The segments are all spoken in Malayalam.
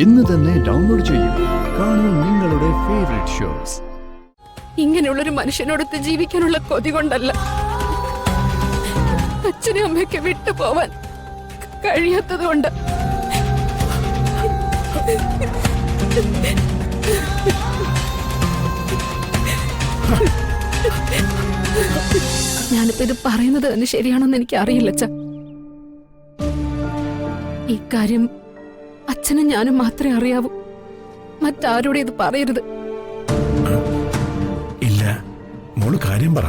ഇന്ന് തന്നെ ഡൗൺലോഡ് ചെയ്യൂ. കാണൂ നിങ്ങളുടെ ഫേവറേറ്റ് ഷോസ്. ഇങ്ങനെയുള്ളൊരു മനുഷ്യനോടൊത്ത് ജീവിക്കാനുള്ള കൊതി കൊണ്ടല്ല, അച്ഛനും അമ്മയൊക്കെ വിട്ടുപോവാൻ കഴിയാത്തത് കൊണ്ട്. ഞാനിപ്പോ ഇത് പറയുന്നത് തന്നെ ശരിയാണെന്ന് എനിക്ക് അറിയില്ല അച്ഛ. ഈ കാര്യം അച്ഛനും ഞാനും മാത്രമേ അറിയാവൂ. മറ്റാരോടെ ഇത് പറയരുത്. ഇല്ല, മോള് കാര്യം പറ.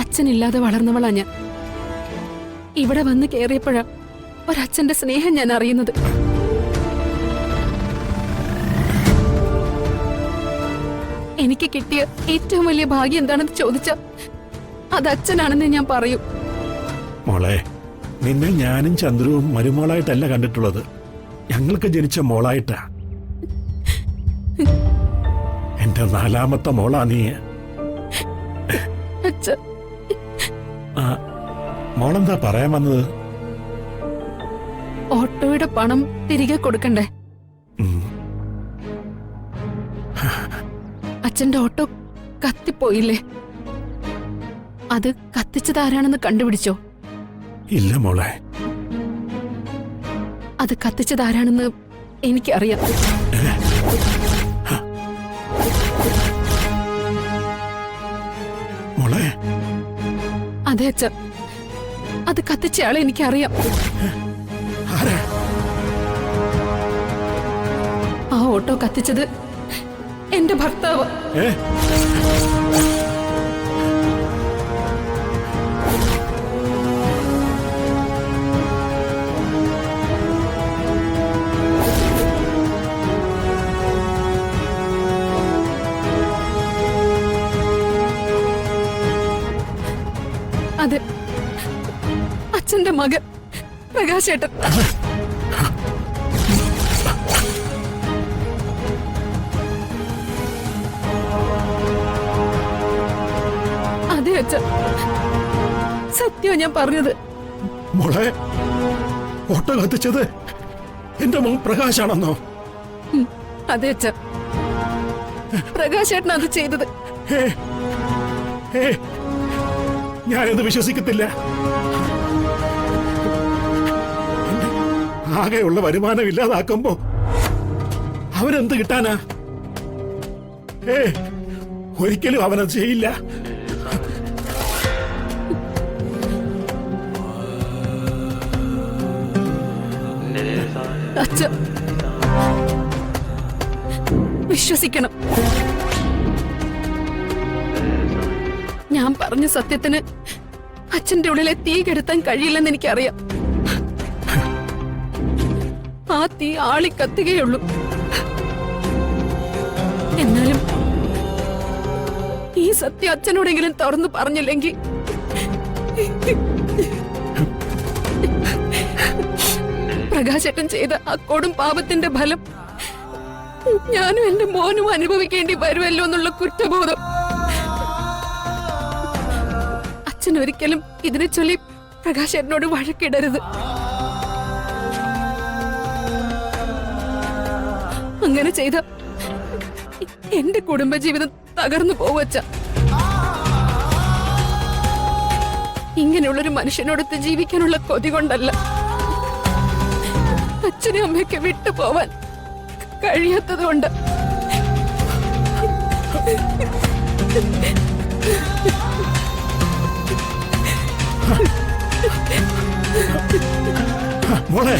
അച്ഛനില്ലാതെ വളർന്നവളാ ഞാൻ. ഇവിടെ വന്ന് കയറിയപ്പോഴാ ഒരച്ഛന്റെ സ്നേഹം ഞാൻ അറിയുന്നത്. എനിക്ക് കിട്ടിയ ഏറ്റവും വലിയ ഭാഗ്യം എന്താണെന്ന് ചോദിച്ചാ അത് അച്ഛനാണെന്ന് ഞാൻ പറയൂ. മോളെ, നിന്നെ ഞാനും ചന്ദ്രുവും മരുമോളായിട്ടല്ല കണ്ടിട്ടുള്ളത്, ഞങ്ങൾക്ക് ജനിച്ച മോളായിട്ടാ. എന്റെ 4ാമത്തെ മോളാ നീ. മോളെന്താ പറയാൻ വന്നത്? ഓട്ടോയുടെ പണം തിരികെ കൊടുക്കണ്ടേ? അച്ഛന്റെ ഓട്ടോ കത്തിപ്പോയില്ലേ? അത് കത്തിച്ചതാരാണെന്ന് കണ്ടുപിടിച്ചോ? ഇല്ല മോളെ. അത് കത്തിച്ചതാരാണെന്ന് എനിക്കറിയാം. മോളെ. അതെ അച്ഛ, അത് കത്തിച്ചയാളെ എനിക്കറിയാം. ആ ഓട്ടോ കത്തിച്ചത് എന്റെ ഭർത്താവ്. അതെ, അച്ഛന്റെ മകൻ പ്രകാശേട്ടൻ. അതെ അച്ഛ, സത്യം ഞാൻ പറഞ്ഞത്. മോളെ, ഓട്ടോ കത്തിച്ചത് എന്റെ മോൻ പ്രകാശാണെന്നോ? അതെ അച്ഛ, പ്രകാശേട്ടൻ അത് ചെയ്തത്. ഞാനത് വിശ്വസിക്കത്തില്ല. ആകെയുള്ള വരുമാനം ഇല്ലാതാക്കുമ്പോ അവനെന്ത് കിട്ടാനാ? ഒരിക്കലും അവനത് ചെയ്യില്ല. അച്ഛ, വിശ്വസിക്കണം. ഞാൻ പറഞ്ഞ സത്യത്തിന് അച്ഛന്റെ ഉള്ളിലെ തീ കെടുത്താൻ കഴിയില്ലെന്ന് എനിക്കറിയാം. ആ തീ ആളിക്കത്തുകയുള്ളൂ. എന്നാലും ഈ സത്യം അച്ഛനോടെങ്കിലും തുറന്നു പറഞ്ഞില്ലെങ്കിൽ പ്രകാശേട്ടൻ ചെയ്ത ആ കൊടും പാപത്തിന്റെ ഫലം ഞാനും എന്റെ മോനും അനുഭവിക്കേണ്ടി വരുമല്ലോ എന്നുള്ള കുറ്റബോധം. അച്ഛൻ ഒരിക്കലും ഇതിനെ ചൊല്ലി പ്രകാശേട്ടനോട് വഴക്കിടരുത്. അങ്ങനെ ചെയ്ത എന്റെ കുടുംബജീവിതം തകർന്നു പോവച്ച. ഇങ്ങനെയുള്ളൊരു മനുഷ്യനോടൊത്ത് ജീവിക്കാനുള്ള കൊതി കൊണ്ടല്ല, അച്ഛനും അമ്മയൊക്കെ വിട്ടുപോവാൻ കഴിയാത്തത് കൊണ്ട്. മോളെ,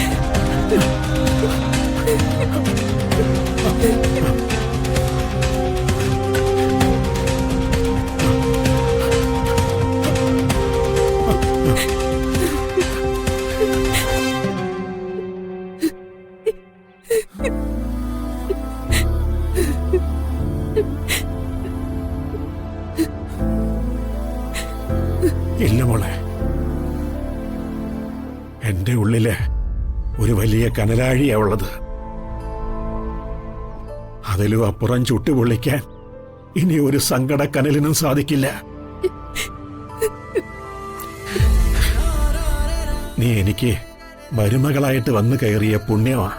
ഇല്ല മോളെ, എന്റെ ഉള്ളില് ഒരു വലിയ കനലാഴിയാ ഉള്ളത്. അതിലും അപ്പുറം ചുട്ടുപൊള്ളിക്കാൻ ഇനി ഒരു സങ്കട കനലിനും സാധിക്കില്ല. നീ എനിക്ക് മരുമകളായിട്ട് വന്നു കയറിയ പുണ്യമാ.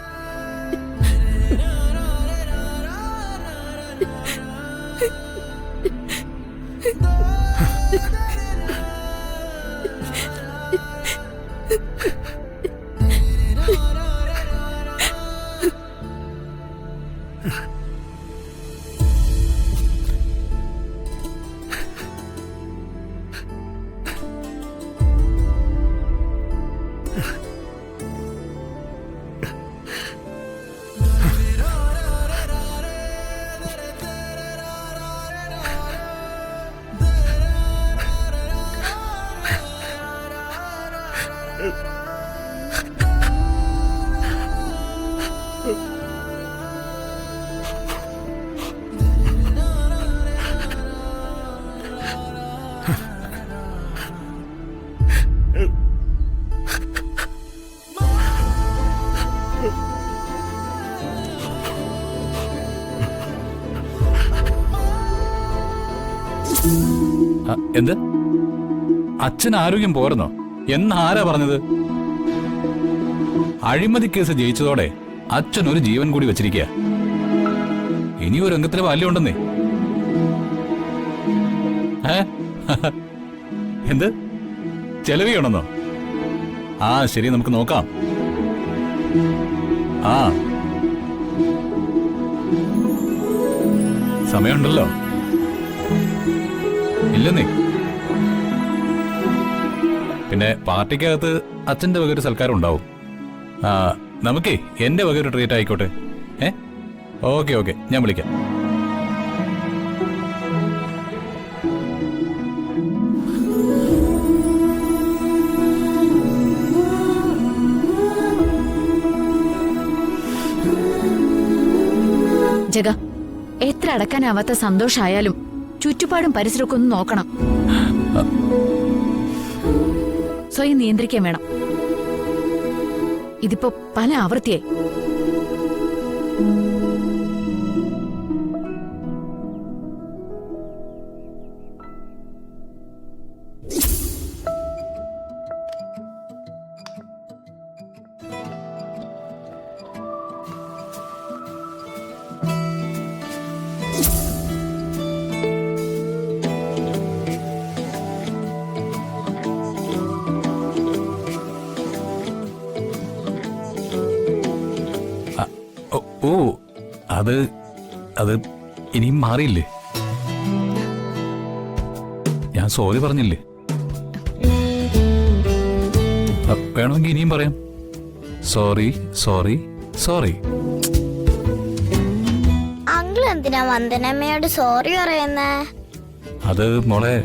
എന്ത്? അച്ഛൻ ആരോഗ്യം പോരുന്നോ? എന്നാരാ പറഞ്ഞത്? അഴിമതി കേസ് ജയിച്ചതോടെ അച്ഛൻ ഒരു ജീവൻ കൂടി വെച്ചിരിക്കുക. ഇനി ഒരു രംഗത്തിന് ബാല്യമുണ്ടെന്നേ. എന്ത് ചെലവിയാണെന്നോ? ആ ശരി, നമുക്ക് നോക്കാം. ആ സമയമുണ്ടല്ലോ. ഇല്ലെന്നേ. പിന്നെ പാർട്ടിക്കകത്ത് അച്ഛന്റെ വക ഒരു സൽക്കാരം ഉണ്ടാവും. നമുക്കേ എന്റെ വക ഒരു ട്രീറ്റ് ആയിക്കോട്ടെ. ഓക്കെ ഓക്കെ, ഞാൻ വിളിക്കാം. ജഗ, എത്ര അടക്കാനാവാത്ത സന്തോഷായാലും ചുറ്റുപാടും പരിസരമൊക്കെ ഒന്ന് നോക്കണം. സ്വയം നിയന്ത്രിക്കാൻ വേണം. ഇതിപ്പോ പല ആവൃത്തിയായി. ഓ, അത് ഇനിയും മാറിയില്ലേ? ഞാൻ സോറി പറഞ്ഞില്ലേ? വേണമെങ്കിൽ ഇനിയും പറയാം. Sorry sorry sorry. അങ്കിൾ എന്തിനാ വന്ദനമ്മയോട് സോറി പറയുന്നേ? അത് മോളെ